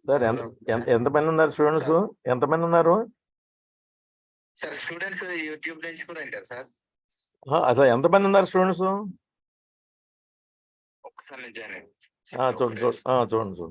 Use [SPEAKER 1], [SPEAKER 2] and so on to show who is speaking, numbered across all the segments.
[SPEAKER 1] Sir ఎంతమంది ఉన్నారు students? ఎంతమంది ఉన్నారు
[SPEAKER 2] సార్? స్టూడెంట్స్ యూట్యూబ్ నుంచి కూడా ఉంటారు సార్.
[SPEAKER 1] అసలు ఎంతమంది ఉన్నారు స్టూడెంట్స్?
[SPEAKER 2] ఒక్కసారి నుంచి
[SPEAKER 1] చూడండి చూడండి.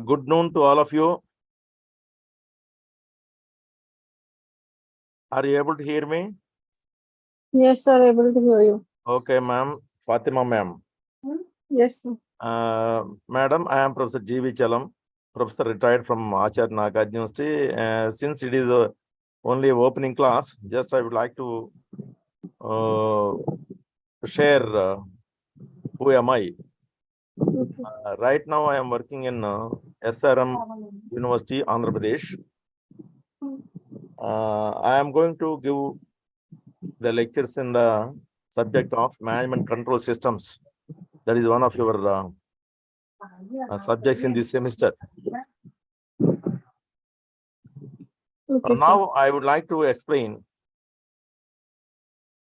[SPEAKER 1] Good noon to all of you. Are you able to hear me?
[SPEAKER 3] Yes, sir, able to hear you.
[SPEAKER 1] Okay, ma'am. Fatima, ma'am.
[SPEAKER 3] Yes, sir.
[SPEAKER 1] Madam, I am Professor G.V. Chalam, professor retired from Acharya Nagarjuna University. Since it is only opening class, just I would like to share who am I. Right now, I am working in SRM University, Andhra Pradesh. I am going to give the lectures in the subject of management control systems. That is one of your subjects in this semester.
[SPEAKER 3] Okay,
[SPEAKER 1] Now, I would like to explain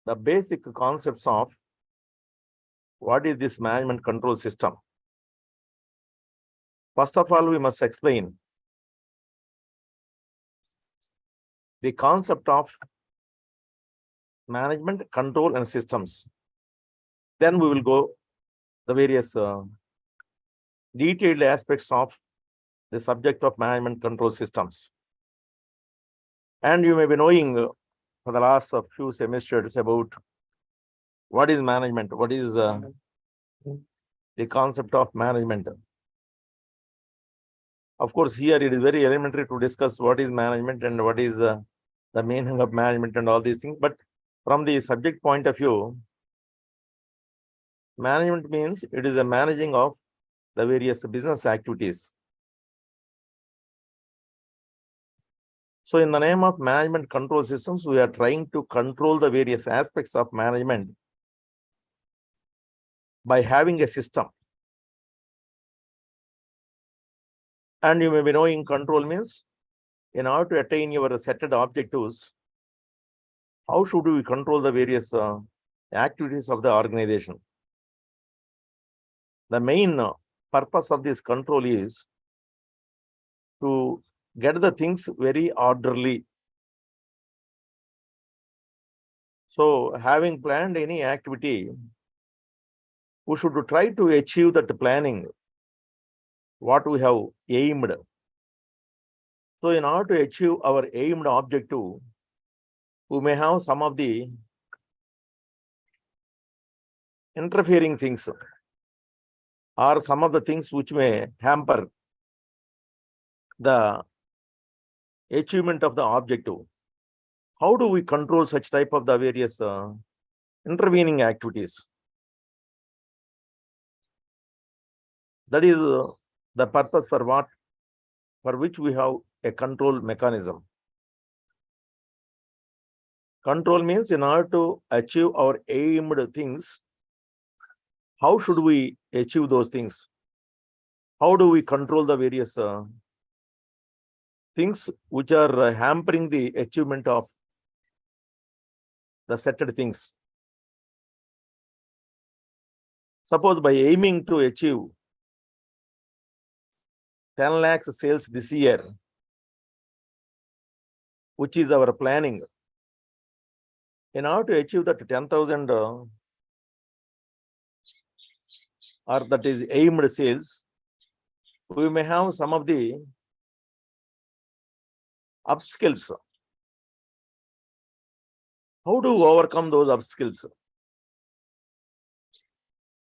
[SPEAKER 1] the basic concepts of what is this management control system. First of all, we must explain the concept of management, control, and systems. Then we will go the various detailed aspects of the subject of management control systems. And you may be knowing for the last few semesters about what is management, what is the concept of management. Of course, here it is very elementary to discuss what is management and what is the meaning of management and all these things. But from the subject point of view, management means it is the managing of the various business activities. So in the name of management control systems, we are trying to control the various aspects of management by having a system. And you may be knowing control means in order to attain your set objectives, how should we control the various activities of the organization? The main purpose of this control is to get the things very orderly. So having planned any activity, we should try to achieve that planning, what we have aimed. So in order to achieve our aimed objective, we may have some of the interfering things or some of the things which may hamper the achievement of the objective. How do we control such type of the various intervening activities? That is the purpose for which we have a control mechanism. Control means in order to achieve our aimed things, how should we achieve those things? How do we control the various things which are hampering the achievement of the set things? Suppose by aiming to achieve 10 lakhs sales this year, which is our planning, in order to achieve that 10,000 or that is aimed sales, we may have some of the obstacles. How to overcome those obstacles?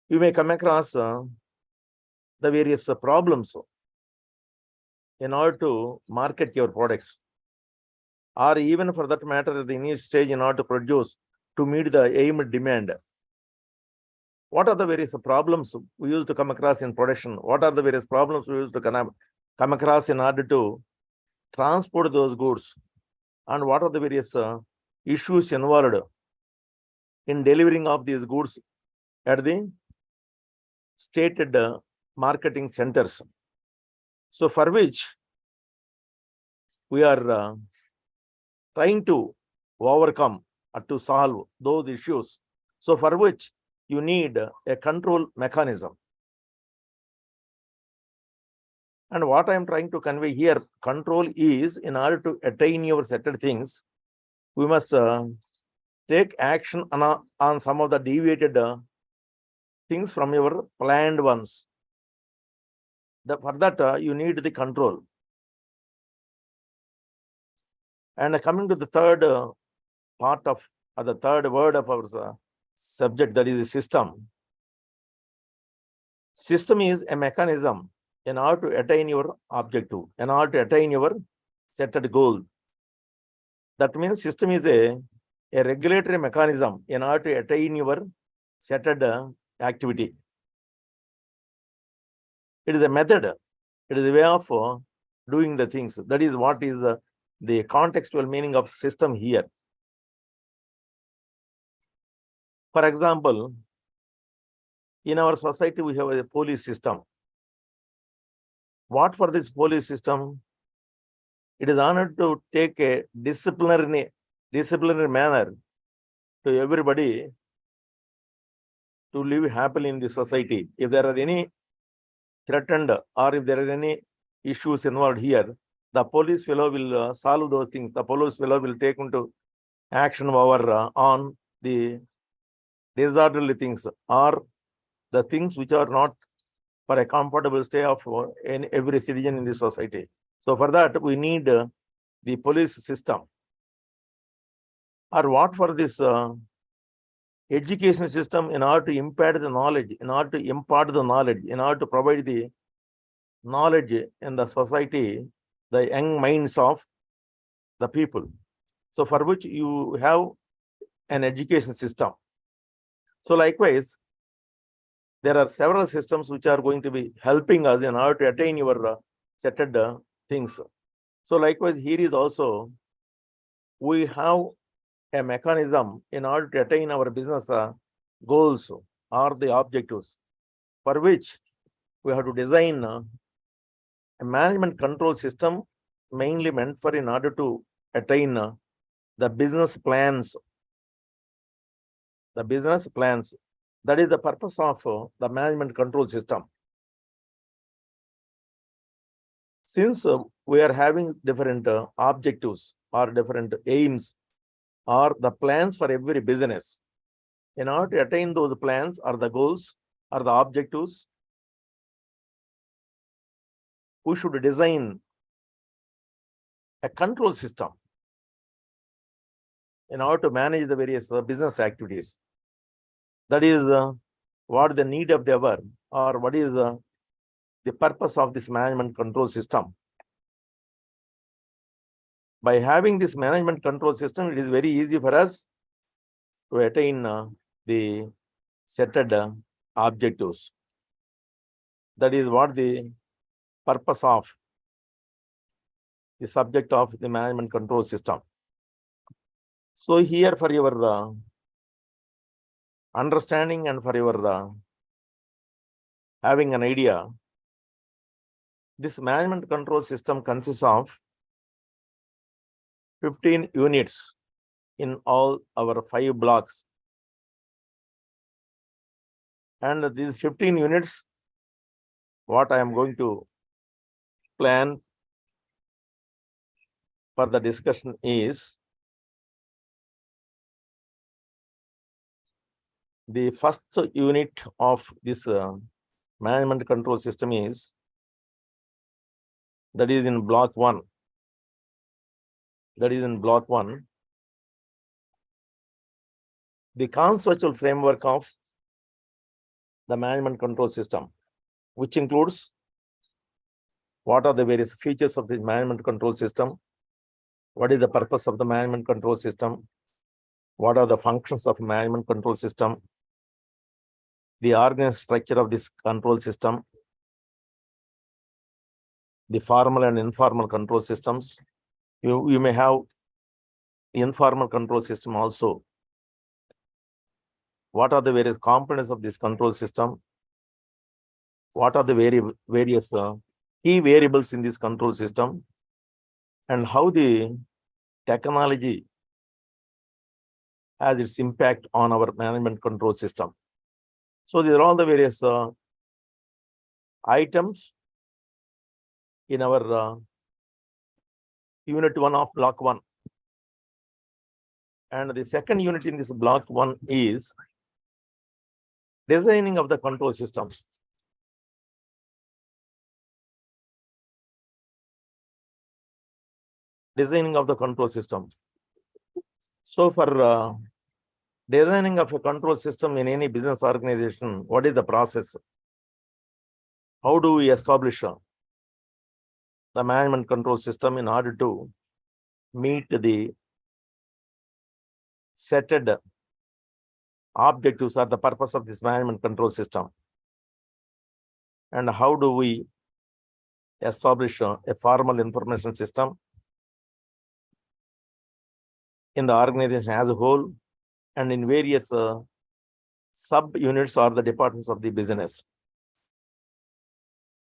[SPEAKER 1] You may come across the various problems in order to market your products, or even for that matter, the initial stage in order to produce to meet the aimed demand. What are the various problems we used to come across in production? What are the various problems we used to come across in order to transport those goods? And what are the various issues involved in delivering of these goods at the stated marketing centers? So for which we are trying to overcome or to solve those issues. So for which you need a control mechanism. And what I am trying to convey here, control is in order to attain your certain things, we must take action on some of the deviated things from your planned ones. For that, you need the control. And coming to the third part of, or the third word of our subject, that is the system. System is a mechanism in order to attain your objective, in order to attain your set goal. That means system is a regulatory mechanism in order to attain your set activity. It is a method. It is a way of doing the things. That is what is the contextual meaning of system here. For example, in our society, we have a police system. What for this police system? It is honored to take a disciplinary manner to everybody to live happily in the society. If there are any threatened or if there are any issues involved here, the police fellow will solve those things. The police fellow will take into action over on the disorderly things or the things which are not for a comfortable stay of every citizen in the society. So for that, we need the police system. or what for this education system in order to impart the knowledge, in order to impart the knowledge, in order to provide the knowledge in the society, the young minds of the people. So for which you have an education system. So likewise, there are several systems which are going to be helping us in order to attain your settled things. So likewise, here is also, we have a mechanism in order to attain our business goals or the objectives, for which we have to design a management control system mainly meant for in order to attain the business plans. The business plans, that is the purpose of the management control system. Since we are having different objectives or different aims or the plans for every business, in order to attain those plans or the goals or the objectives, we should design a control system in order to manage the various business activities. That is what the need of the hour, or what is the purpose of this management control system. By having this management control system, it is very easy for us to attain the settled objectives. That is what the purpose of the subject of the management control system. So here, for your understanding and for your having an idea, this management control system consists of 15 units in all our 5 blocks. And these 15 units, what I am going to plan for the discussion is, the first unit of this management control system is, that is in block 1. That is in block 1. The conceptual framework of the management control system, which includes what are the various features of the management control system, what is the purpose of the management control system, what are the functions of management control system, the organized structure of this control system, the formal and informal control systems. You may have informal control system also. What are the various components of this control system? What are the various key variables in this control system? And how the technology has its impact on our management control system. So these are all the various items in our unit 1 of block 1. And the second unit in this block 1 is designing of the control system. Designing of the control system. So for designing of a control system in any business organization, what is the process? How do we establish the management control system in order to meet the setted objectives or the purpose of this management control system? And how do we establish a formal information system in the organization as a whole and in various sub-units or the departments of the business?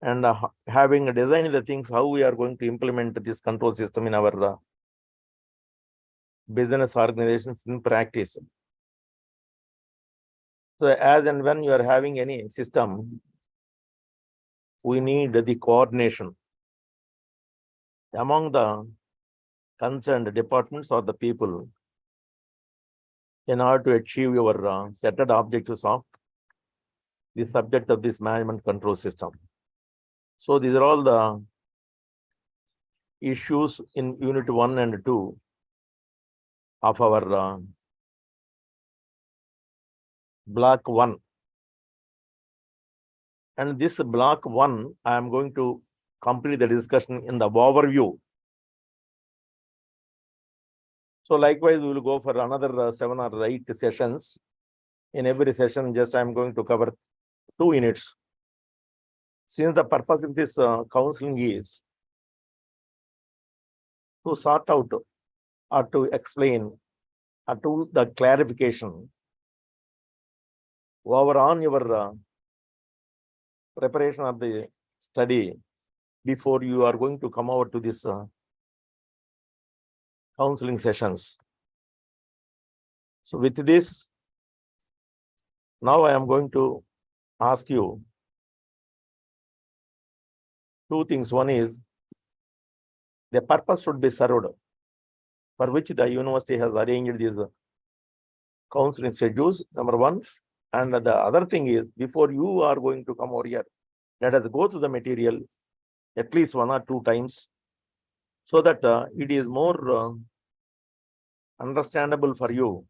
[SPEAKER 1] And having designed the things, how we are going to implement this control system in our business organizations in practice. So as and when you are having any system, we need the coordination among the concerned departments or the people in order to achieve your set objectives of the subject of this management control system. So these are all the issues in unit 1 and 2 of our block 1. And this block 1, I am going to complete the discussion in the overview. So likewise, we will go for another 7 or 8 sessions. In every session, just I am going to cover 2 units. Since the purpose of this counseling is to sort out or to explain or to the clarification over on your preparation of the study before you are going to come over to this counseling sessions. So with this, now I am going to ask you 2 things. One is the purpose should be served, for which the university has arranged these counseling schedules, number 1. And the other thing is, before you are going to come over here, let us go through the material at least 1 or 2 times, so that it is more understandable for you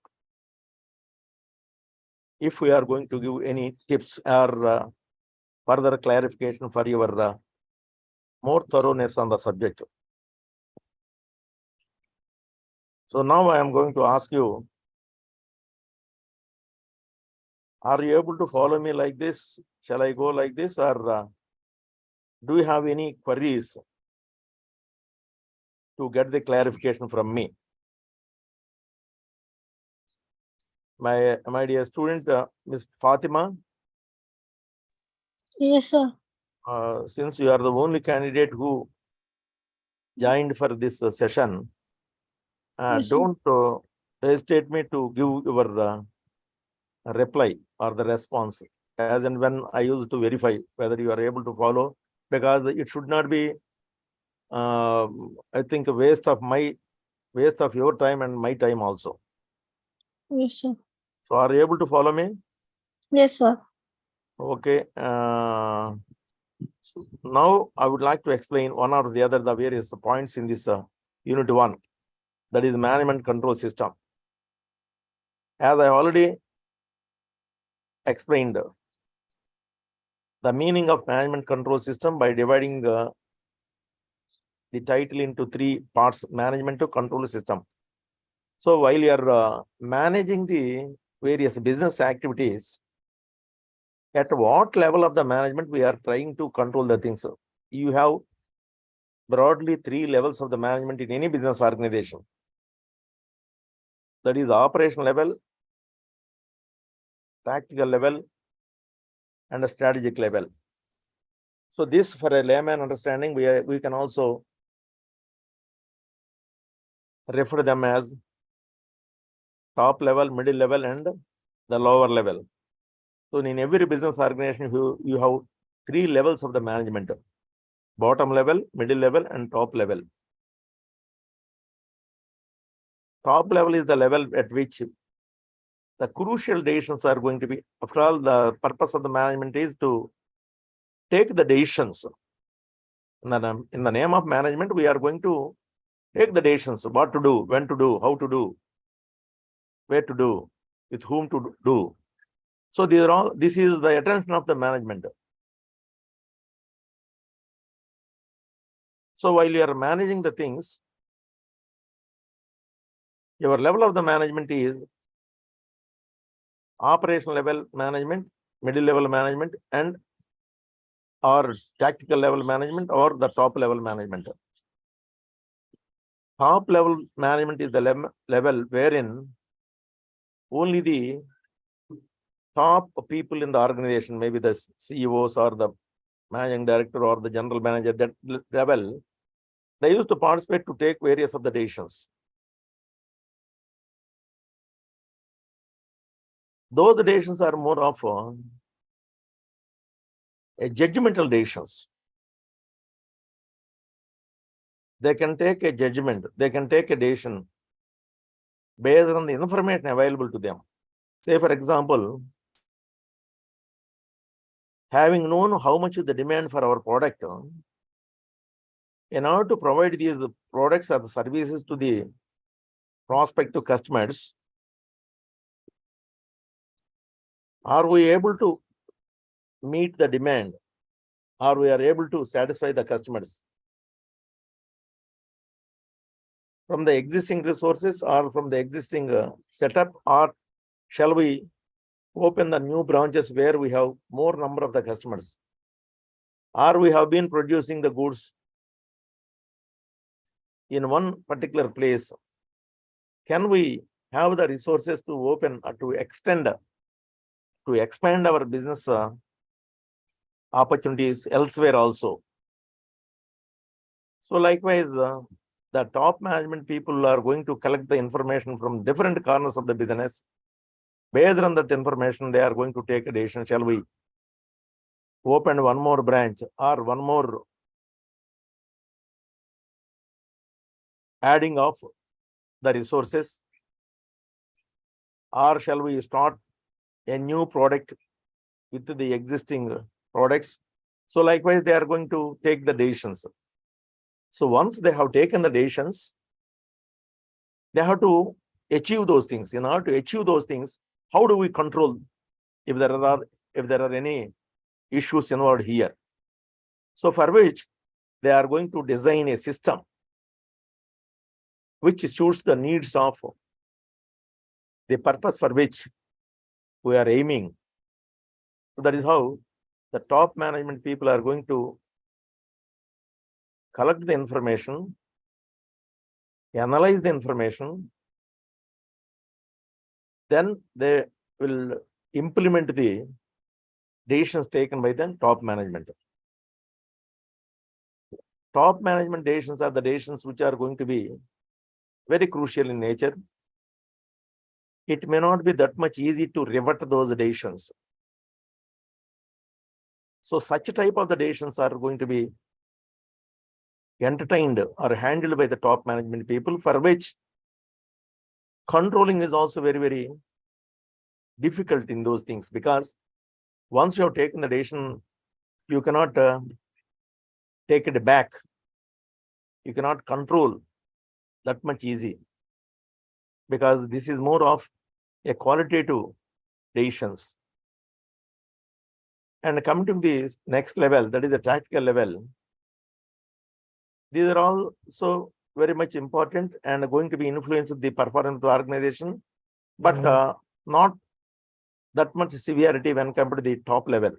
[SPEAKER 1] if we are going to give any tips or further clarification for your more thoroughness on the subject. So now I am going to ask you, are you able to follow me like this? Shall I go like this, or do you have any queries to get the clarification from me? My dear student, Ms. Fatima,
[SPEAKER 3] Yes, sir.
[SPEAKER 1] since you are the only candidate who joined for this session,
[SPEAKER 3] Yes, sir.
[SPEAKER 1] don't hesitate me to give your reply or the response as and when I use to verify whether you are able to follow, because it should not be, I think, a waste of your time and my time also.
[SPEAKER 3] Yes, sir.
[SPEAKER 1] So are you able to follow me?
[SPEAKER 3] Yes, sir.
[SPEAKER 1] Okay. So now I would like to explain one or the other the various points in this unit 1, that is management control system. As I already explained the meaning of management control system by dividing the title into 3 parts: management to control system. So while you are managing the various business activities, at what level of the management we are trying to control the things? You have broadly 3 levels of the management in any business organization. That is operation level, tactical level, and a strategic level. So this, for a layman understanding, we can also refer them as top level, middle level, and the lower level. So in every business organization, you have 3 levels of the management: bottom level, middle level, and top level. Top level is the level at which the crucial decisions are going to be. After all, the purpose of the management is to take the decisions. In the name of management, we are going to take the decisions: what to do, when to do, how to do, where to do, with whom to do. So this is the attention of the management. So while you are managing the things, your level of the management is operational level management, middle level management, and or tactical level management, or the top level management. Top level management is the level wherein only the top people in the organization, maybe the CEOs or the managing director or the general manager, that level, they used to participate to take various of the decisions. Those decisions are more of a judgmental decisions. They can take a judgment, they can take a decision based on the information available to them. Say, for example, having known how much is the demand for our product, in order to provide these products or the services to the prospective customers, are we able to meet the demand? Or we are able to satisfy the customers from the existing resources or from the existing setup, or shall we open the new branches where we have more number of the customers? Or we have been producing the goods in one particular place. Can we have the resources to open or to extend, to expand our business opportunities elsewhere also? So likewise, the top management people are going to collect the information from different corners of the business. Based on that information, they are going to take a decision. Shall we open one more branch or one more adding of the resources? Or shall we start a new product with the existing products? So likewise, they are going to take the decisions. So once they have taken the decisions, they have to achieve those things. In order to achieve those things, how do we control if there are any issues involved here? So for which they are going to design a system which suits the needs of the purpose for which we are aiming. So that is how the top management people are going to collect the information, analyze the information, then they will implement the decisions taken by the top management. Top management decisions are the decisions which are going to be very crucial in nature. It may not be that much easy to revert those decisions. So such type of the decisions are going to be entertained or handled by the top management people, for which controlling is also very, very difficult in those things, because once you have taken the decision, you cannot take it back. You cannot control that much easy, because this is more of a qualitative decisions. And coming to this next level, that is the tactical level, these are all so very much important and going to be influenced the performance of the organization, but not that much severity when compared to the top level.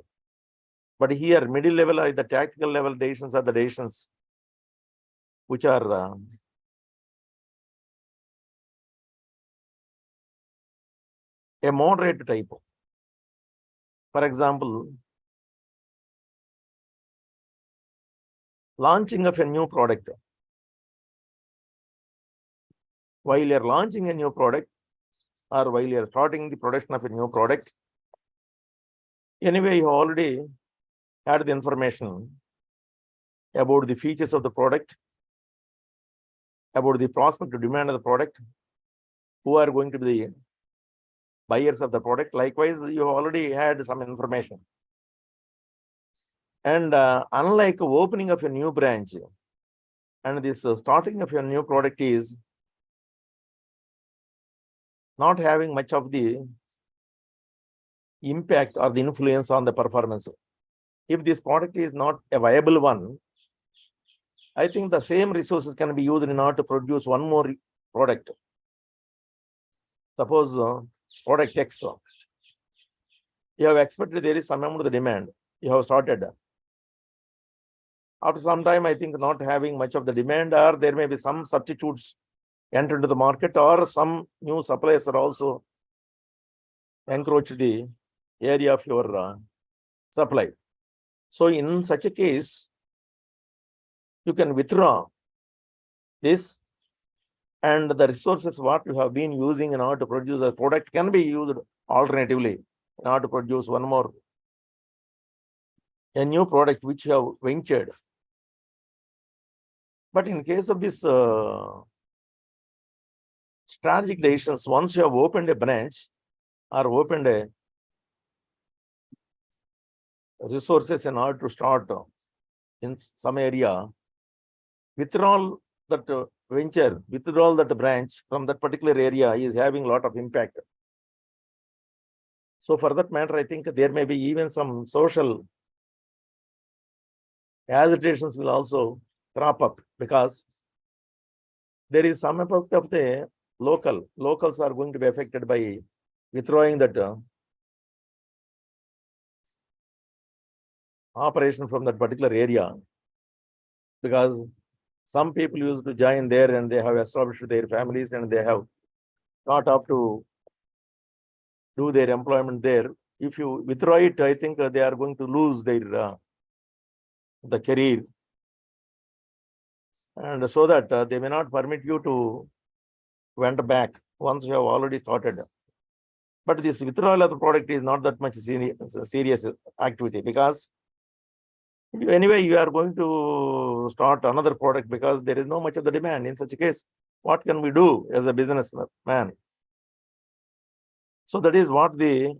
[SPEAKER 1] But here, middle level or the tactical level decisions are the decisions which are a moderate type. For example, launching of a new product. While you are launching a new product, or while you are starting the production of a new product, anyway, you already had the information about the features of the product, about the prospect demand of the product, who are going to be the buyers of the product. Likewise, you already had some information. And unlike opening of a new branch, and this starting of a new product is not having much of the impact or the influence on the performance. If this product is not a viable one, I think the same resources can be used in order to produce one more product. Suppose product X, you have expected there is some amount of the demand, you have started. After some time, I think not having much of the demand, or there may be some substitutes enter into the market, or some new suppliers are also encroach the area of your supply. So in such a case, you can withdraw this, and the resources what you have been using in order to produce a product can be used alternatively in order to produce one more, a new product which you have ventured. But in case of this strategic decisions, once you have opened a branch or opened a resources in order to start in some area, withdrawal that venture, withdrawal that branch from that particular area is having a lot of impact. So for that matter, I think there may be even some social agitations will also crop up because there is some effect of the locals are going to be affected by withdrawing that operation from that particular area, because some people used to join there and they have established their families and they have thought of to do their employment there. If you withdraw it, I think they are going to lose their the career, and so that they may not permit you to went back once you have already started. But this withdrawal of the product is not that much serious activity, because anyway you are going to start another product because there is no much of the demand. In such a case, what can we do as a businessman? So that is what the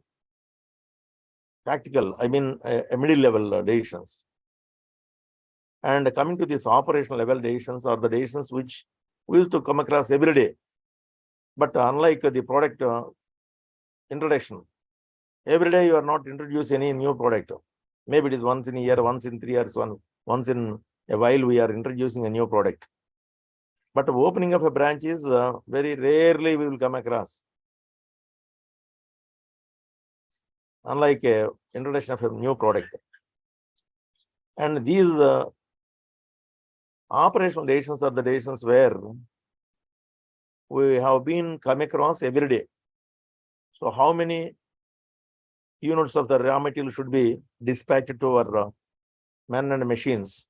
[SPEAKER 1] tactical, I mean, a middle level decisions. And coming to this operational level decisions are the decisions which we used to come across every day. But unlike the product introduction, every day you are not introduce any new product. Maybe it is once in a year, once in 3 years, once in a while we are introducing a new product. But opening of a branch is very rarely we will come across. Unlike a introduction of a new product. And these operational decisions are the decisions where we have been come across every day. So how many units of the raw material should be dispatched to our men and machines?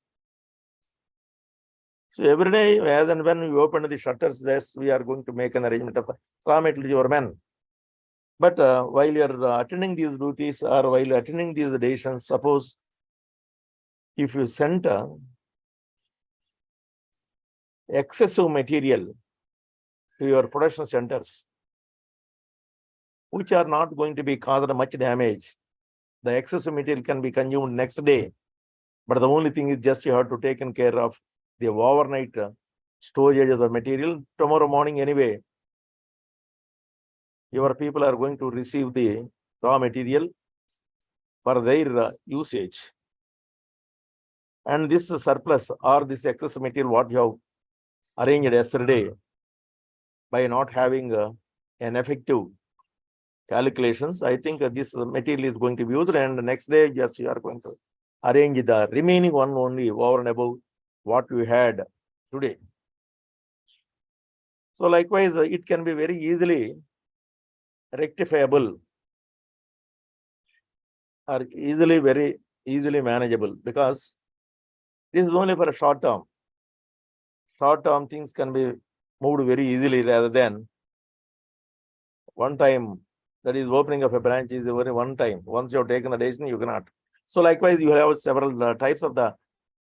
[SPEAKER 1] So every day, as and when we open the shutters, yes, we are going to make an arrangement of raw material to your men. But while you are attending these duties or while attending these decisions, suppose if you sent excessive material to your production centers, which are not going to be caused much damage, the excessive material can be consumed next day. But the only thing is just you have to take care of the overnight storage of the material. Tomorrow morning anyway, your people are going to receive the raw material for their usage. And this surplus or this excess material what you have arranged yesterday, by not having an effective calculations, I think this material is going to be used, and the next day just you are going to arrange the remaining one only over and above what we had today. So likewise, it can be very easily rectifiable or very easily manageable, because this is only for a short term. Short term things can be moved very easily rather than one time. That is, opening of a branch is only one time. Once you have taken the decision, you cannot. So likewise, you have several types of the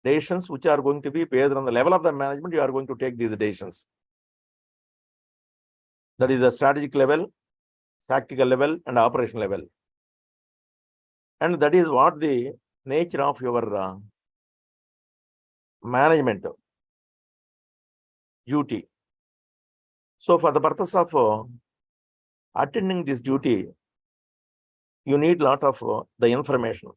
[SPEAKER 1] decisions which are going to be based on the level of the management. You are going to take these decisions. That is the strategic level, tactical level, and operational level. And that is what the nature of your management duty. So for the purpose of attending this duty, you need a lot of the information.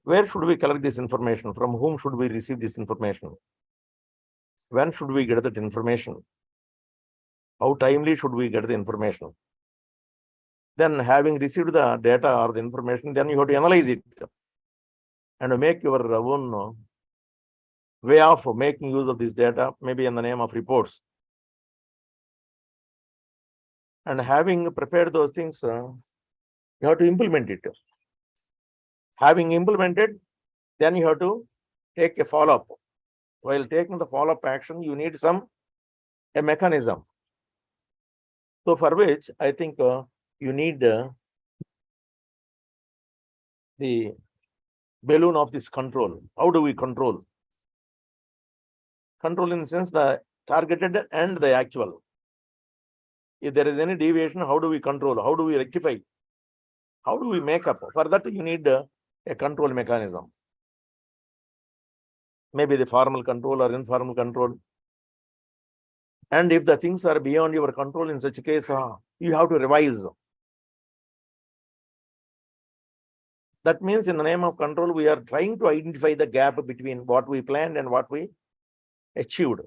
[SPEAKER 1] Where should we collect this information? From whom should we receive this information? When should we get that information? How timely should we get the information? Then having received the data or the information, then you have to analyze it and make your own way of making use of this data, maybe in the name of reports. And having prepared those things, you have to implement it. Having implemented, then you have to take a follow-up. While taking the follow-up action, you need a mechanism. So for which I think you need the balloon of this control. How do we control? Control in the sense the targeted and the actual. If there is any deviation, how do we control? How do we rectify? How do we make up? For that, you need a control mechanism. Maybe the formal control or informal control. And if the things are beyond your control, in such a case, you have to revise. That means in the name of control, we are trying to identify the gap between what we planned and what we achieved.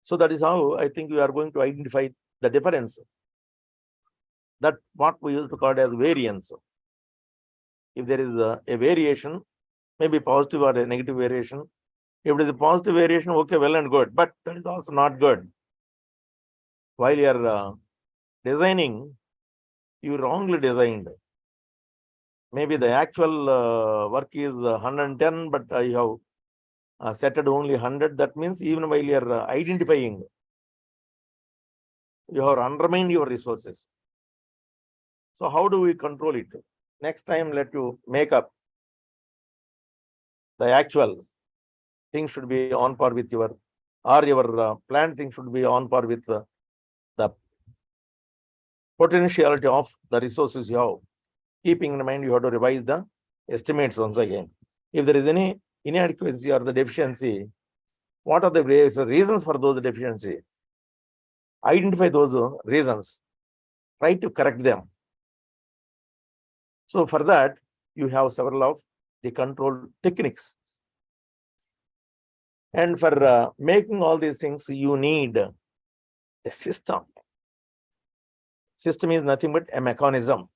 [SPEAKER 1] So that is how I think we are going to identify the difference. That what we used to call as variance. If there is a variation, maybe positive or a negative variation. If it is a positive variation, okay, well and good, but that is also not good. While you are designing, you wrongly designed. Maybe the actual work is 110, but you have set it only 100. That means even while you are identifying, you have undermined your resources. So how do we control it? Next time, let you make up the actual thing should be on par with your planned thing should be on par with the potentiality of the resources you have. Keeping in mind, you have to revise the estimates once again. If there is any inadequacy or the deficiency, what are the reasons for those deficiency? Identify those reasons, try to correct them. So for that, you have several of the control techniques. And for making all these things, you need a system. System is nothing but a mechanism.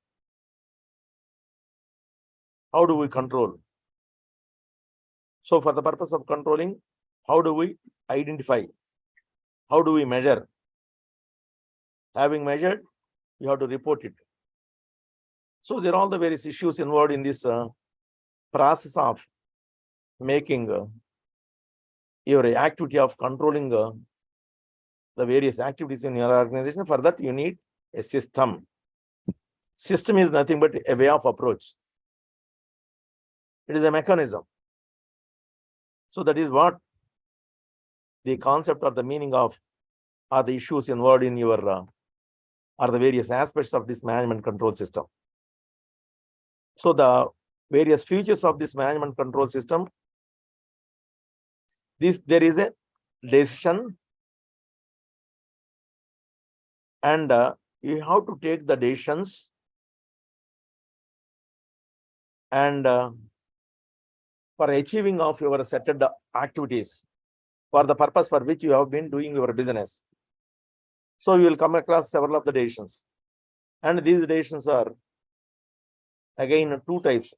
[SPEAKER 1] How do we control? So for the purpose of controlling, how do we identify? How do we measure? Having measured, you have to report it. So there are all the various issues involved in this process of making your activity of controlling the various activities in your organization. For that, you need a system. System is nothing but a way of approach. It is a mechanism. So that is what the concept or the meaning of are the issues involved in your are the various aspects of this management control system. So the various features of this management control system, there is a decision, and you have to take the decisions, and for achieving of your set activities for the purpose for which you have been doing your business. So you will come across several of the decisions, and these decisions are again two types: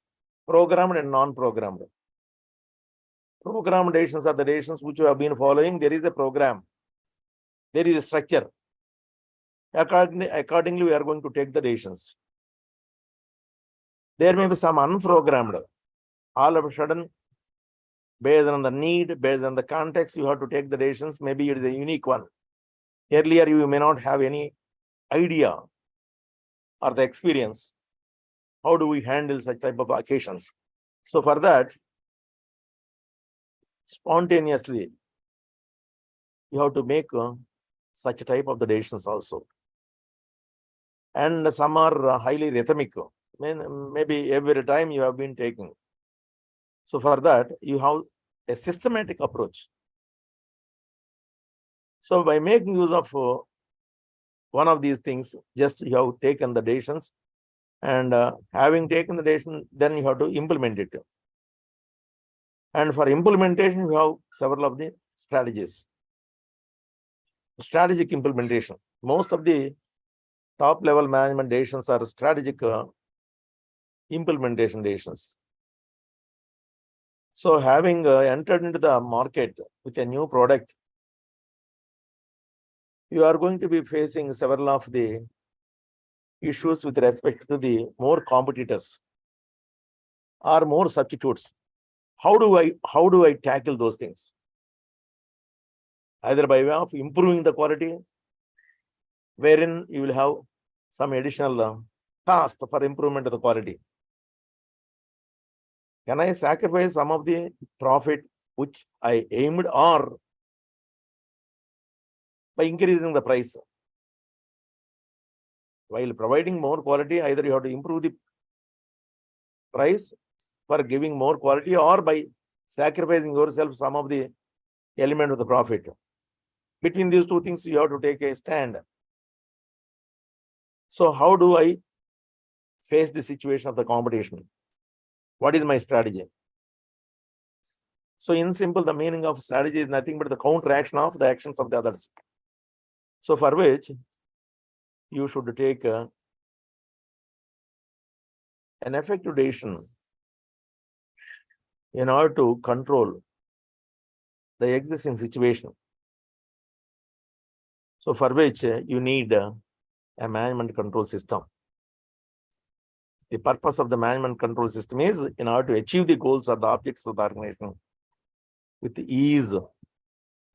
[SPEAKER 1] programmed and non-programmed. Programmed decisions are the decisions which you have been following. There is a program, there is a structure. Accordingly, we are going to take the decisions. There may be some unprogrammed. All of a sudden, based on the need, based on the context, you have to take the decisions. Maybe it is a unique one. Earlier, you may not have any idea or the experience. How do we handle such type of occasions? So for that, spontaneously, you have to make such a type of the decisions also. And some are highly rhythmic. Maybe every time you have been taking. So for that, you have a systematic approach. So by making use of one of these things, just you have taken the decisions, and having taken the decision, then you have to implement it. And for implementation, you have several of the strategies. Strategic implementation. Most of the top level management decisions are strategic implementation decisions. So having entered into the market with a new product, you are going to be facing several of the issues with respect to the more competitors or more substitutes. How do I tackle those things? Either by way of improving the quality, wherein you will have some additional cost for improvement of the quality. Can I sacrifice some of the profit which I aimed, or by increasing the price? While providing more quality, either you have to improve the price for giving more quality, or by sacrificing yourself some of the element of the profit. Between these two things, you have to take a stand. So how do I face the situation of the competition? What is my strategy? So in simple, the meaning of strategy is nothing but the counteraction of the actions of the others. So for which you should take an effective decision in order to control the existing situation. So for which you need a management control system. The purpose of the management control system is in order to achieve the goals or the objectives of the organization with ease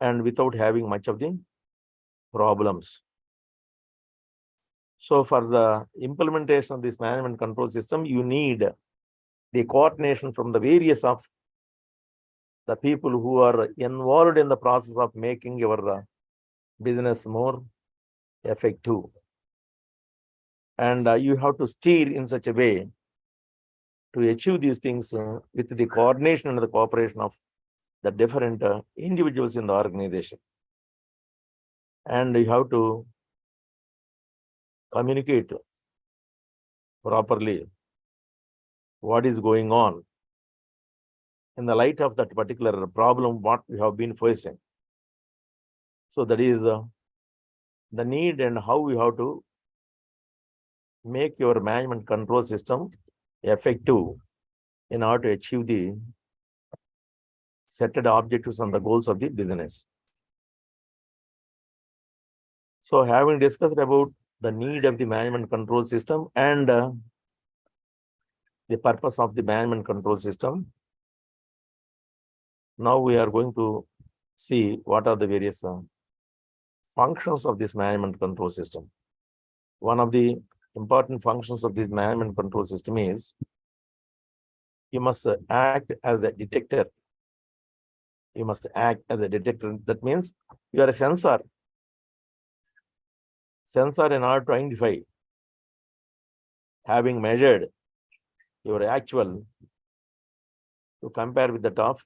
[SPEAKER 1] and without having much of the problems. So for the implementation of this management control system, you need the coordination from the various of the people who are involved in the process of making your business more effective. And you have to steer in such a way to achieve these things with the coordination and the cooperation of the different individuals in the organization. And you have to communicate properly what is going on in the light of that particular problem, what we have been facing. So that is the need and how we have to make your management control system effective in order to achieve the set objectives and the goals of the business. So having discussed about the need of the management control system and the purpose of the management control system, now we are going to see what are the various functions of this management control system. One of the important functions of this management control system is you must act as a detector. You must act as a detector. That means you are a sensor. Sensor in order to identify, having measured your actual to compare with that of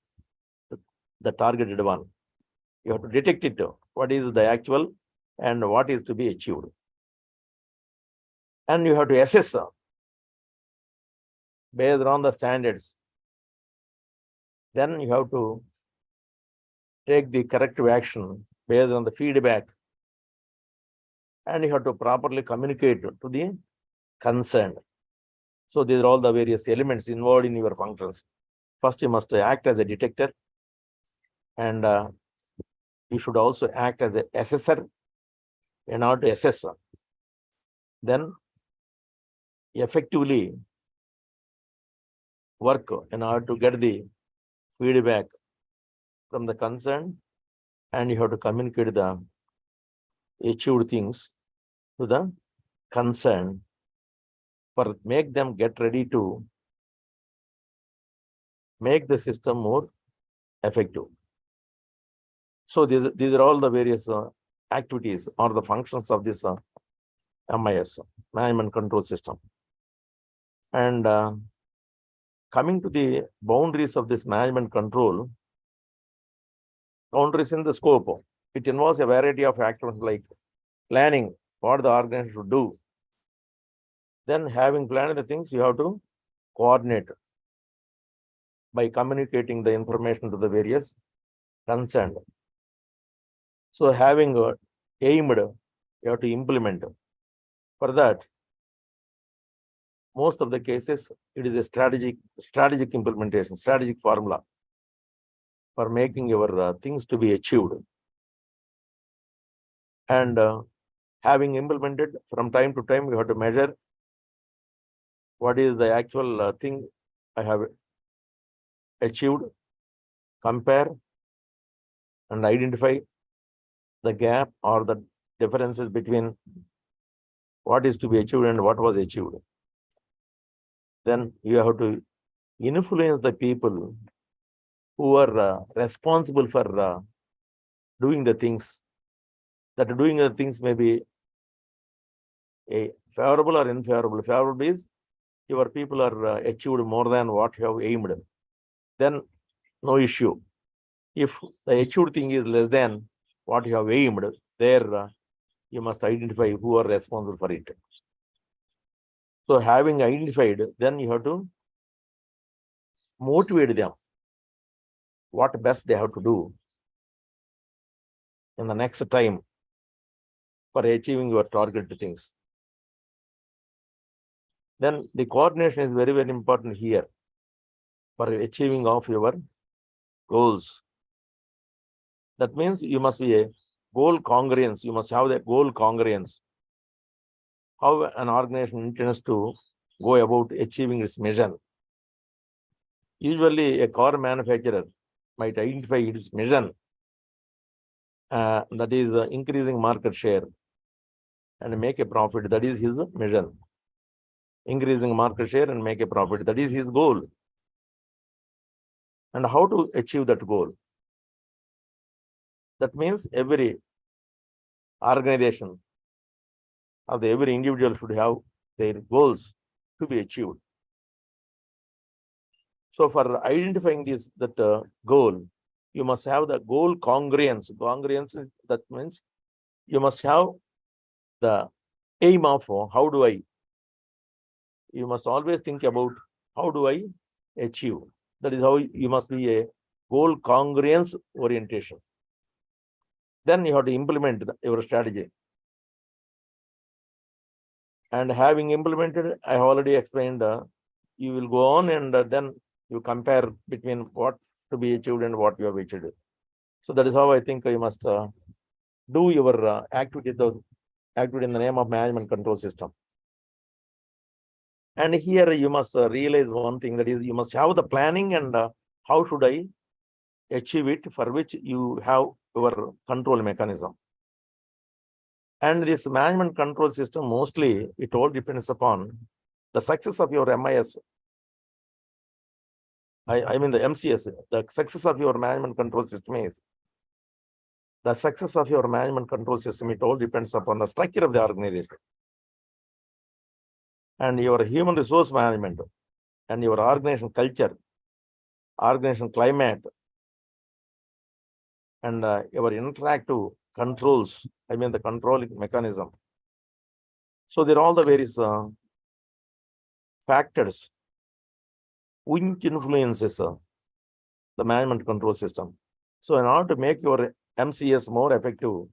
[SPEAKER 1] the targeted one. You have to detect it, what is the actual and what is to be achieved. And you have to assess based on the standards. Then you have to take the corrective action based on the feedback. And you have to properly communicate to the concerned. So these are all the various elements involved in your functions. First, you must act as a detector, and you should also act as an assessor in order to assess. Then effectively work in order to get the feedback from the concerned, and you have to communicate the achieved things to the concerned for make them get ready to make the system more effective. So these are all the various activities or the functions of this MIS, management control system. And coming to the boundaries of this management control, boundaries in the scope, it involves a variety of actions like planning what the organization should do. Then having planned the things, you have to coordinate by communicating the information to the various concerned. So having aimed, you have to implement. For that, most of the cases, it is a strategic implementation, strategic formula for making your things to be achieved. And having implemented from time to time, you have to measure what is the actual thing I have achieved, compare and identify the gap or the differences between what is to be achieved and what was achieved. Then you have to influence the people who are responsible for doing the things. That doing the things may be a favorable or unfavorable. Favorable is your people are achieved more than what you have aimed. Then no issue. If the achieved thing is less than what you have aimed, there you must identify who are responsible for it. So having identified, then you have to motivate them what best they have to do in the next time for achieving your targeted things. Then the coordination is very, very important here for achieving of your goals. That means you must be a goal congruence. You must have the goal congruence. How an organization intends to go about achieving its mission. Usually a car manufacturer might identify its mission, that is increasing market share and make a profit. That is his mission. Increasing market share and make a profit. That is his goal. And how to achieve that goal? That means every organization or every individual should have their goals to be achieved. So for identifying that goal, you must have the goal congruence. Congruence, that means you must have the aim of how do I. You must always think about how do I achieve. That is how you must be a goal congruence orientation. Then you have to implement your strategy. And having implemented, I already explained, you will go on and then you compare between what to be achieved and what you have achieved. So that is how I think you must do your activity in the name of management control system. And here you must realize one thing, that is you must have the planning and how should I achieve it, for which you have your control mechanism. And this management control system, mostly it all depends upon the success of your MIS. I mean the MCS. The success of your management control system is the success of your management control system. It all depends upon the structure of the organization and your human resource management and your organization culture, organization climate, and your interactive controls. I mean the controlling mechanism. So there are all the various factors which influences the management control system. So in order to make your MCS more effective,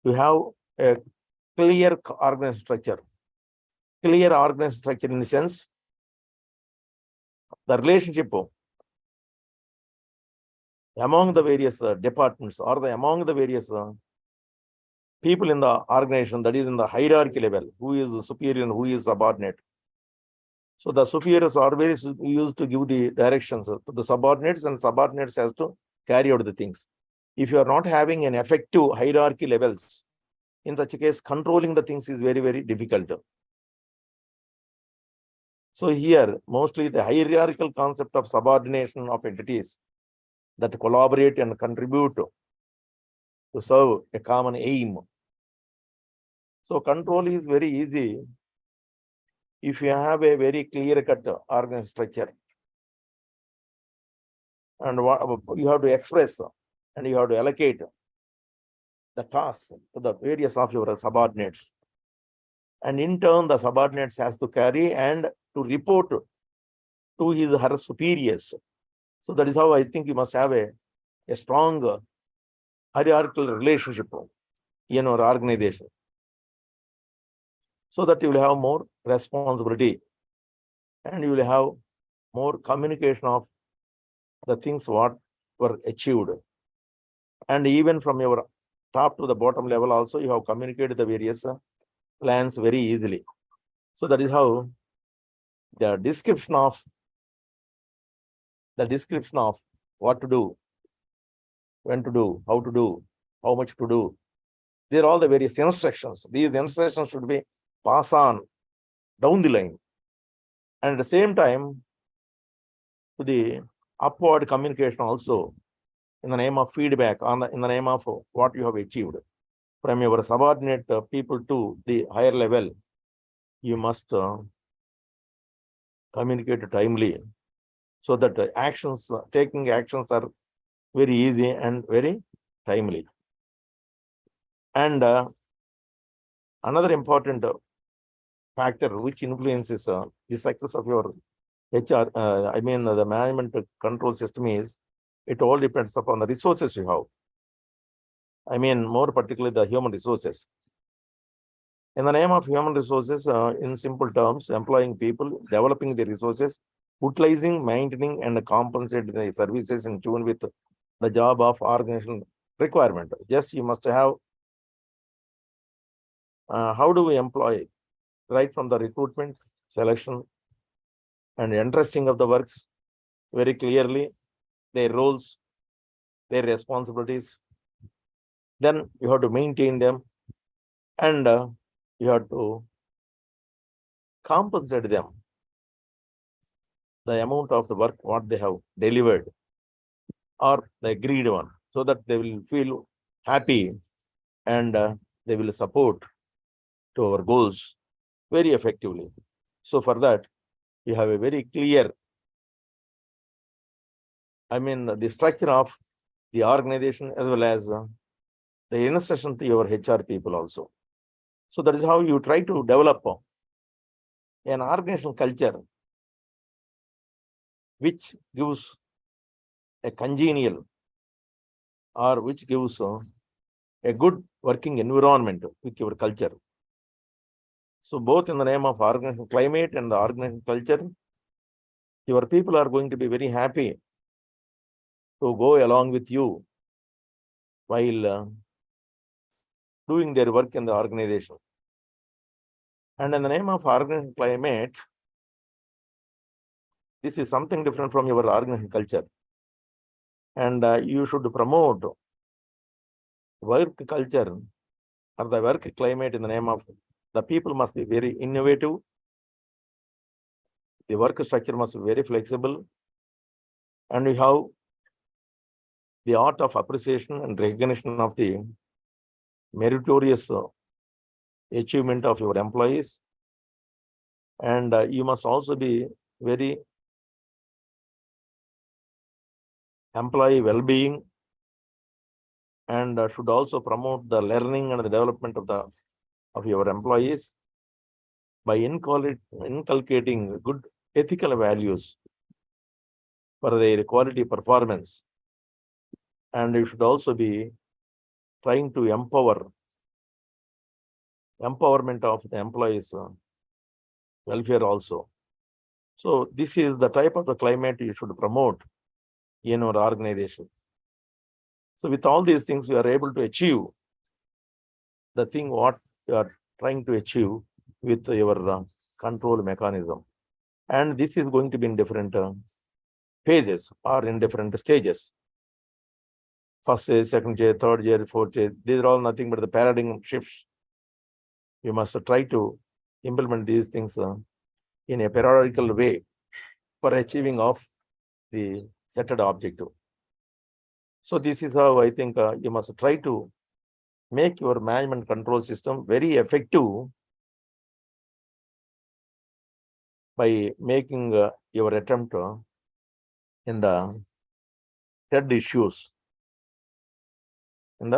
[SPEAKER 1] you have a clear organization structure. Clear organization structure in the sense, the relationship among the various departments or among the various people in the organization, that is in the hierarchy level, who is superior and who is subordinate. So the superiors are very used to give the directions to the subordinates, and subordinates has to carry out the things. If you are not having an effective hierarchy levels, in such a case, controlling the things is very, very difficult. So here, mostly the hierarchical concept of subordination of entities that collaborate and contribute to serve a common aim. So control is very easy if you have a very clear-cut organization structure. And what you have to express and you have to allocate the tasks to the various of your subordinates. And in turn, the subordinates has to carry and to report to his or her superiors. So that is how I think you must have a strong hierarchical relationship in your organization, so that you will have more responsibility and you will have more communication of the things what were achieved. And even from your top to the bottom level also, you have communicated the various plans very easily. So that is how the description of what to do, when to do, how to do, how much to do. They're all the various instructions. These instructions should be passed on down the line. And at the same time, to the upward communication also, in the name of feedback, in the name of what you have achieved. From your subordinate people to the higher level, you must communicate timely, so that taking actions are very easy and very timely. And another important factor which influences the success of your HR, the management control system is, it all depends upon the resources you have. More particularly the human resources. In the name of human resources, in simple terms, employing people, developing the resources, utilizing, maintaining, and compensating the services in tune with the job of organizational requirement. Just you must have, how do we employ, right from the recruitment, selection, and interesting of the works very clearly, their roles, their responsibilities. Then you have to maintain them, and you have to compensate them the amount of the work what they have delivered or the agreed one, so that they will feel happy and they will support to our goals very effectively. So for that, you have a very clear, the structure of the organization as well as the instruction to your HR people also. So that is how you try to develop an organizational culture which gives a congenial or which gives a good working environment with your culture. So both in the name of organizational climate and the organizational culture, your people are going to be very happy to go along with you while doing their work in the organization. And in the name of organizational climate, this is something different from your organizational culture. And you should promote work culture or the work climate in the name of the people must be very innovative. The work structure must be very flexible. And we have the art of appreciation and recognition of the meritorious achievement of your employees. And you must also be very employee well-being, and should also promote the learning and the development of your employees by inculcating good ethical values for their quality performance. And you should also be trying to empowerment of the employees' welfare also. So this is the type of the climate you should promote in our organization. So with all these things, we are able to achieve the thing what you are trying to achieve with your control mechanism. And this is going to be in different phases or in different stages. First stage, second stage, third stage, fourth stage. These are all nothing but the paradigm shifts. You must try to implement these things in a periodical way for achieving of the set objective. So this is how I think you must try to make your management control system very effective by making your attempt in the said issues. And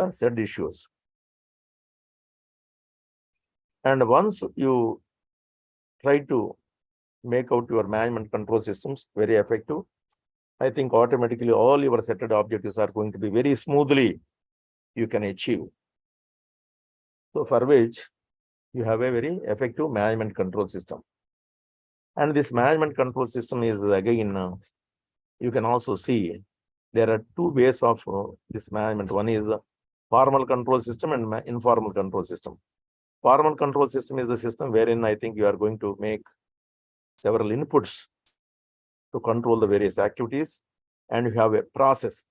[SPEAKER 1] once you try to make out your management control systems very effective, I think automatically all your set objectives are going to be very smoothly you can achieve. So for which you have a very effective management control system. And this management control system is again, you can also see there are two ways of this management. One is formal control system and informal control system. Formal control system is the system wherein I think you are going to make several inputs to control the various activities, and you have a process,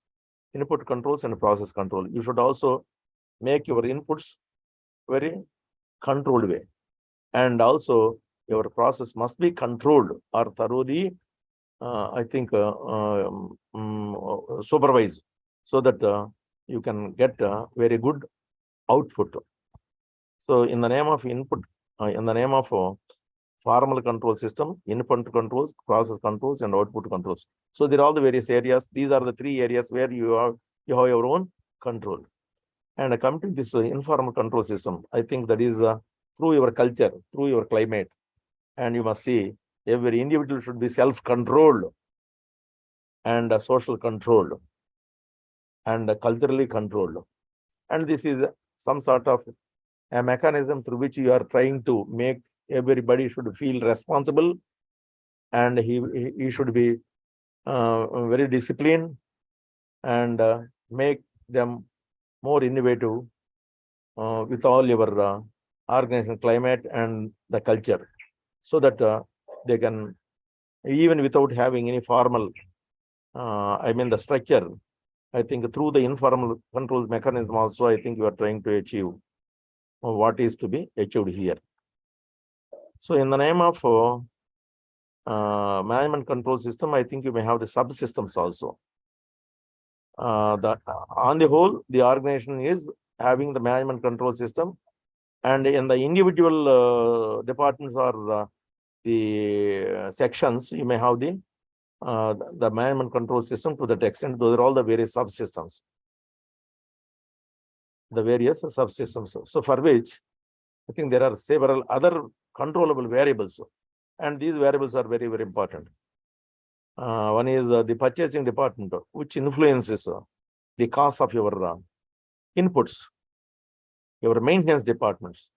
[SPEAKER 1] input controls and process control. You should also make your inputs very controlled way, and also your process must be controlled or thoroughly, I think, supervised, so that you can get very good output. So in the name of input, in the name of formal control system, input controls, process controls, and output controls. So there are all the various areas. These are the three areas where you have your own control. And come to this informal control system, I think that is through your culture, through your climate. And you must see every individual should be self-controlled and social controlled and culturally controlled. And this is some sort of a mechanism through which you are trying to make everybody should feel responsible, and he should be very disciplined, and make them more innovative with all your organization climate and the culture, so that they can, even without having any formal, the structure, I think through the informal control mechanism also, I think you are trying to achieve what is to be achieved here. So in the name of management control system, I think you may have the subsystems also. On the whole, the organization is having the management control system, and in the individual departments or the sections, you may have the management control system to that extent. Those are all the various subsystems. The various subsystems. So for which I think there are several other controllable variables, and these variables are very, very important. One is the purchasing department, which influences the cost of your inputs, your maintenance departments,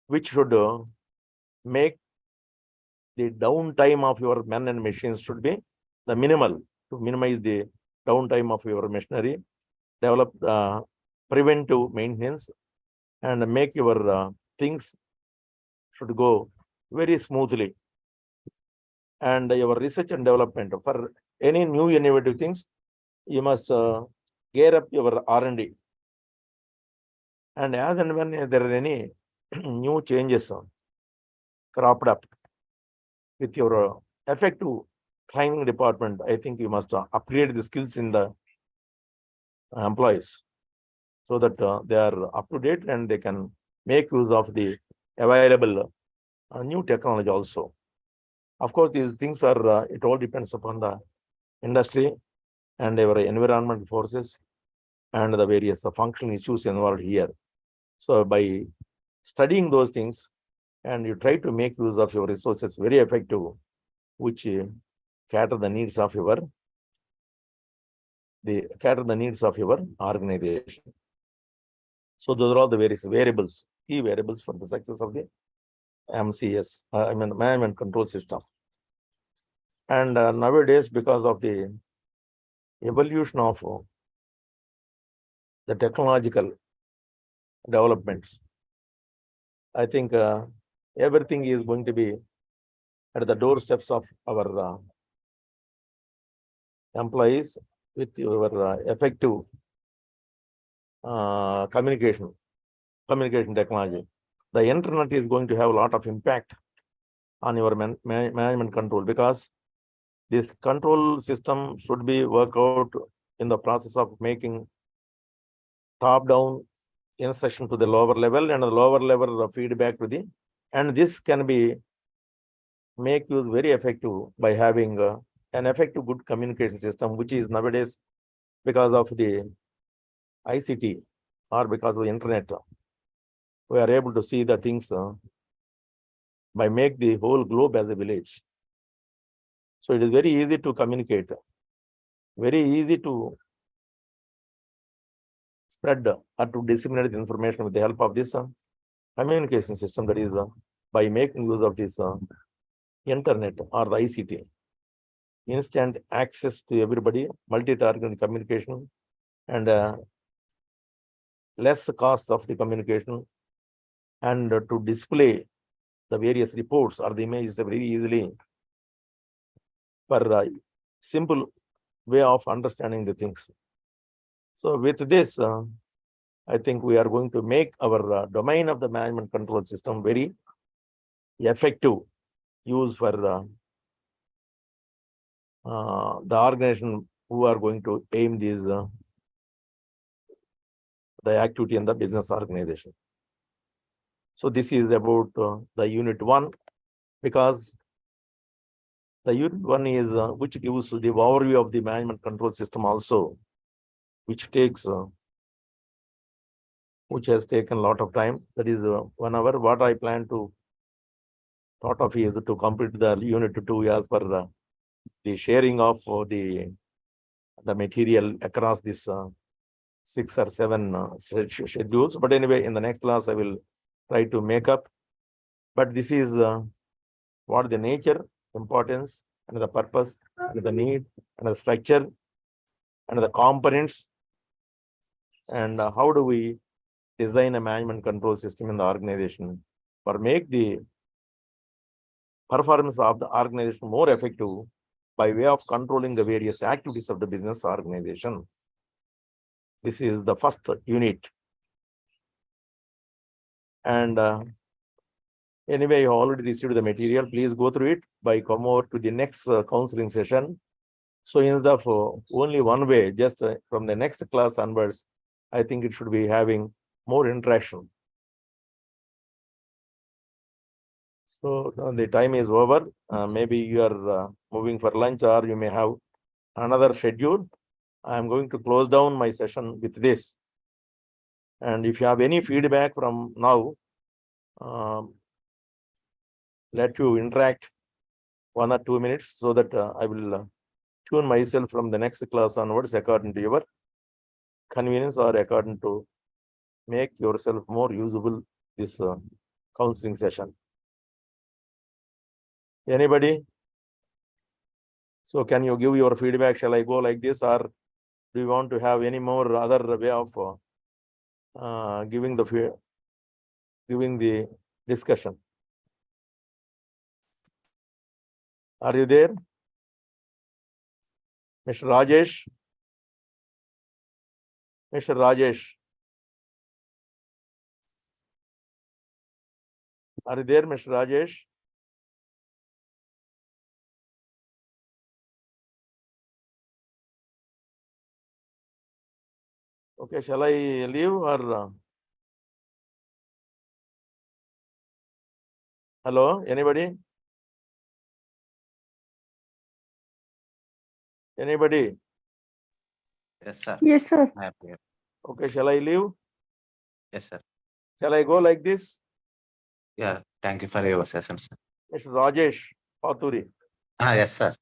[SPEAKER 1] which should make the downtime of your men and machines should be the minimal, to minimize the downtime of your machinery, develop preventive maintenance, and make your things should go very smoothly. And your research and development, for any new innovative things, you must gear up your R&D. And as and when there are any new changes cropped up with your effective training department, I think you must upgrade the skills in the employees, so that they are up to date and they can make use of the available new technology also. Of course, these things are, it all depends upon the industry and our environmental forces and the various functional issues involved here. So by studying those things, and you try to make use of your resources very effective, which cater the needs of your organization. So those are all the various variables, key variables for the success of the MCS, management control system. And nowadays, because of the evolution of the technological developments, I think everything is going to be at the doorsteps of our employees with your effective communication technology. The internet is going to have a lot of impact on your management control, because this control system should be worked out in the process of making top-down instruction to the lower level, and the lower level the feedback to the, and this can be make use very effective by having an effective good communication system, which is nowadays, because of the ICT or because of the internet, we are able to see the things by make the whole globe as a village. So it is very easy to communicate, very easy to spread or to disseminate information with the help of this communication system, that is by making use of this internet or the ICT. Instant access to everybody, multi-target communication, and less cost of the communication, and to display the various reports or the images very easily, for a simple way of understanding the things. So with this, I think we are going to make our domain of the management control system very effective use for the organization who are going to aim these the activity in the business organization. So this is about the unit 1, because the unit 1 is which gives the overview of the management control system also, which takes which has taken a lot of time. That is 1 hour. What I plan to thought of is to complete the unit 2 as per the sharing of the material across this 6 or 7 schedules. But anyway, in the next class, I will try to make up. But this is what the nature, importance, and the purpose, and the need, and the structure, and the components, and how do we design a management control system in the organization or make the performance of the organization more effective by way of controlling the various activities of the business organization. This is the first unit. And anyway, you already received the material. Please go through it by come over to the next counseling session. So instead of only one way, just from the next class onwards, I think it should be having more interaction. So the time is over. Maybe you are moving for lunch or you may have another schedule. I am going to close down my session with this. And if you have any feedback from now, let you interact 1 or 2 minutes so that I will tune myself from the next class onwards according to your convenience or according to make yourself more usable this counseling session. Anybody? So can you give your feedback? Shall I go like this, or do you want to have any more other way of giving the discussion? Are you there? Mr. Rajesh? Mr. Rajesh? Are you there, Mr. Rajesh? Okay, shall I leave or? Hello, anybody? Anybody?
[SPEAKER 4] Yes, sir.
[SPEAKER 3] Yes, sir.
[SPEAKER 4] I am here.
[SPEAKER 1] Okay, shall I leave?
[SPEAKER 4] Yes, sir.
[SPEAKER 1] Shall I go like this?
[SPEAKER 4] Yeah, thank you for your session, sir.
[SPEAKER 1] Mr. Rajesh Paturi.
[SPEAKER 4] Yes, sir.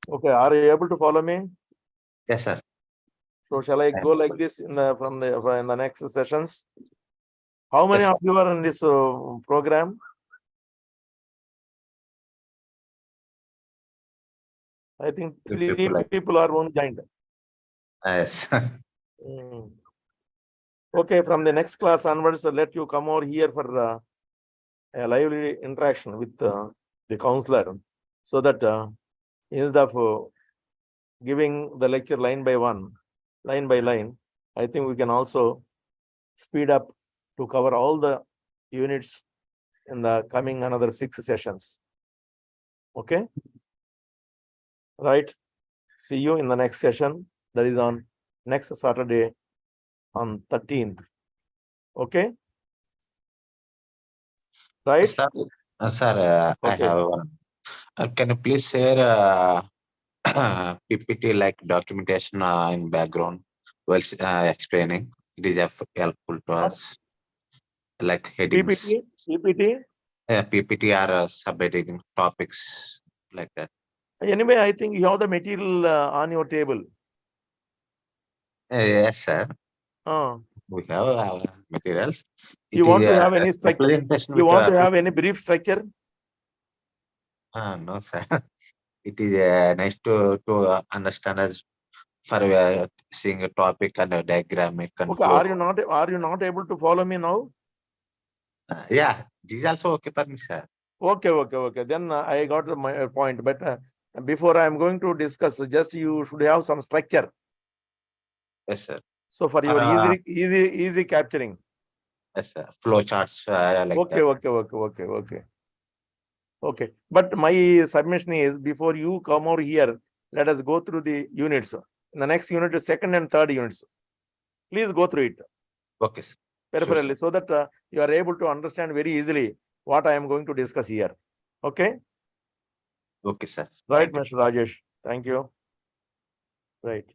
[SPEAKER 1] Okay, are you able to follow me?
[SPEAKER 4] Yes, sir.
[SPEAKER 1] So shall I go like this in the next sessions? How many
[SPEAKER 4] Yes,
[SPEAKER 1] of you are in this program? I think 3 people are only joined.
[SPEAKER 4] Yes.
[SPEAKER 1] Okay, from the next class onwards, let you come over here for a lively interaction with the counselor, so that instead of giving the lecture line by line, I think we can also speed up to cover all the units in the coming another 6 sessions. Okay? Right. See you in the next session. That is on next Saturday on 13th. Okay? Right?
[SPEAKER 4] Sir, sir, I
[SPEAKER 1] Okay.
[SPEAKER 4] have one. Can you please share PPT like documentation in background while explaining? It is helpful to us. Like headings.
[SPEAKER 1] PPT.
[SPEAKER 4] PPT are subheading topics like that.
[SPEAKER 1] Anyway, I think you have the material on your table.
[SPEAKER 4] Yes, sir.
[SPEAKER 1] Uh,
[SPEAKER 4] We have materials.
[SPEAKER 1] You want to have any structure?
[SPEAKER 4] Presentation
[SPEAKER 1] You
[SPEAKER 4] with,
[SPEAKER 1] want to have any brief structure?
[SPEAKER 4] no, sir. It is nice to understand as for seeing a topic and a diagram. It can
[SPEAKER 1] Okay,
[SPEAKER 4] flow.
[SPEAKER 1] are you not able to follow me now?
[SPEAKER 4] Yeah, this is also okay for me, sir.
[SPEAKER 1] Okay. Then I got my point. But before I am going to discuss, just you should have some structure.
[SPEAKER 4] Yes, sir.
[SPEAKER 1] So for your easy capturing.
[SPEAKER 4] Yes, sir. Flow charts like that.
[SPEAKER 1] Okay. But my submission is, before you come over here, let us go through the units. In the next unit is second and third units. Please go through it.
[SPEAKER 4] Okay, sir.
[SPEAKER 1] Peripherally, so that you are able to understand very easily what I am going to discuss here. Okay?
[SPEAKER 4] Okay, sir.
[SPEAKER 1] Right, Mr. Rajesh. Thank you. Right.